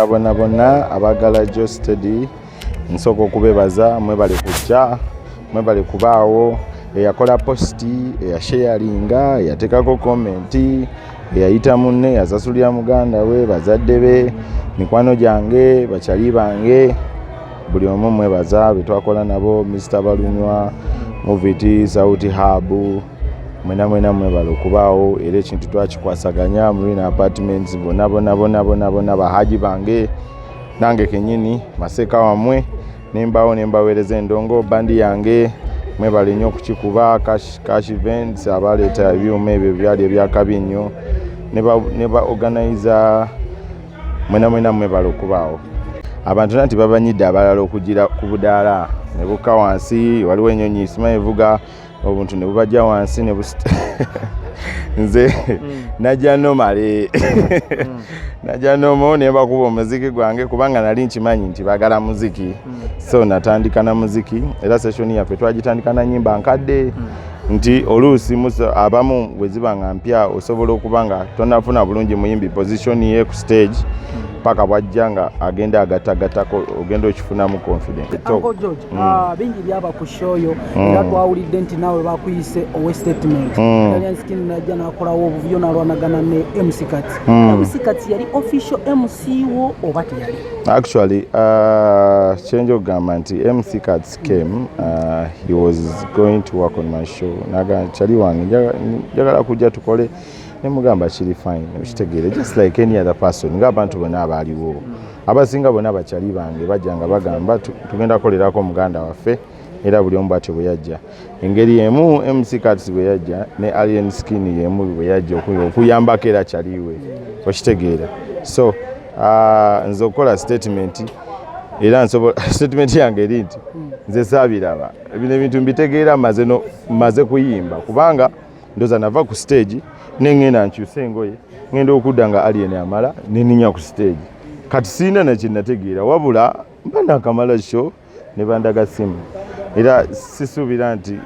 bonna abagala Geosteady nsooka okubebaza mwebale kujja mwebale kubaawo eyakola posti eyasharinga eyateekako komenti eyayita munne yasasulira muganda we bazadde be mikwano gyange bakyali bange buli omu mwebaza betwakola nabo Mr. Balunywa Moviti Sauti Hub mwena mwebale okubaawo era ekintu twakikwasaganya Marina Apartments bonna bahaji bange nange kenyini maseka wamwe nembaweereza endongo bandi yange mwebale nnyo okukikuba cash events abaleeta ebyuma ebyo byali ebyakabi nnyo ne ba organizer mwena mwebale okubaawo abantu nti babanyidde abalala okugira ku budaala ne bukka wansi waliwo ennyonyi isima evuga obuntu ne bubajja wansi ne nze najja nomale najja nomo ne bakuba omuziki gwange kubanga nali nkimanyi nti bagala muziki so natandika na muziki era session yaffe twagitandika na nyimba nkadde nti oluusi abamu bwezibanga mpya osobola okubanga tonafuna bulungi muyimbi position ye ku stage paka bwajjanga agenda agattagatako ogenda okifunamu confidence. Uncle George, bingi byaba ku show yo era twawulidde nti nawe bakuyise owe statement. Alliance skin najja nakolawo obuvuyo nalwanagana ne MC Kati. MC Kati yali official MC wo oba teyali? Actually, change ogamba nti MC Kati came, he was going to work on my show. Naga chali wange njagala kujja tukole nemugamba kiri fine ekitegeere just like any other person ng'abantu bonna abaaliwo abasinga bonna bakyali bange bajjanga bagamba tugenda kolerako muganda waffe era buli omu bwatyo bwe yajja engeri emu MC Kati bwe yajja ne Alien Skin yemu bwe yajja okuyambako era kyaliwe okitegeera so nze okukola statement era statement yange eri nti nze saabiraba bino ebintu mbitegeera maze kuyimba kubanga ndoza nava ku stage nengenda nkyusa engoye ngenda okudda nga Alien amala neninya ku stage kati sina nakinategeera wabula mba nakamala show ne bandaga simu era sisuubira nti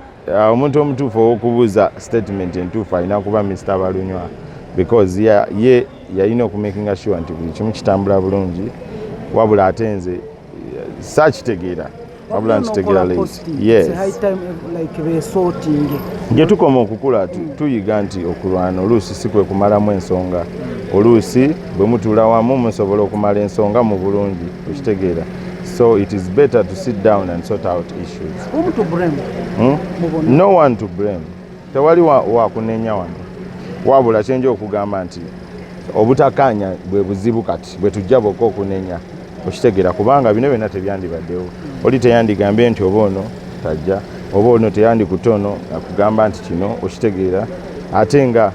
omuntu omutuufu ow'okubuuza statement entuufu alina kuba Mr. Balunywa because ye yalina okumakinga sure nti buli kimu kitambula bulungi wabula ate nze saakitegeera wabula nkitegera yes nje tukoma okukula tuyiga nti okulwana oluusi si kwe kumalamu ensonga oluusi bwe mutuula wamu musobola okumala ensonga mu bulungi okitegeera so it is better to sit down and sort out issues. No one to blame. Tewali wakunenya wano wabula kyenje okugamba nti obutakanya bwe buzibu kati bwe tujja bokka okunenya okitegeera kubanga bino byonna tebyandibaddewo oli teyandigambye nti oba ono tajja oba ono teyandikutono akugamba nti kino okitegeera ate nga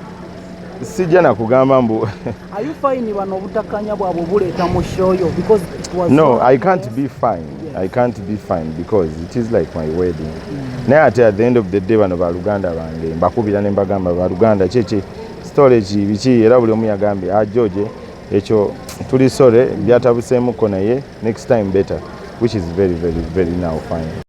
sijja nakugamba mbu are you fine wano obutakanya bwabwe buleeta mu show yo because it was no I can't be fine. Yes. I can't be fine because it is like my wedding. Naye ate at the end of the day bano baluganda bange mbakubira ne mbagamba baluganda kyeki storage biki era buli omu yagambye George ekyo tuli sore byatabuseemuko naye next time better which is very now fine.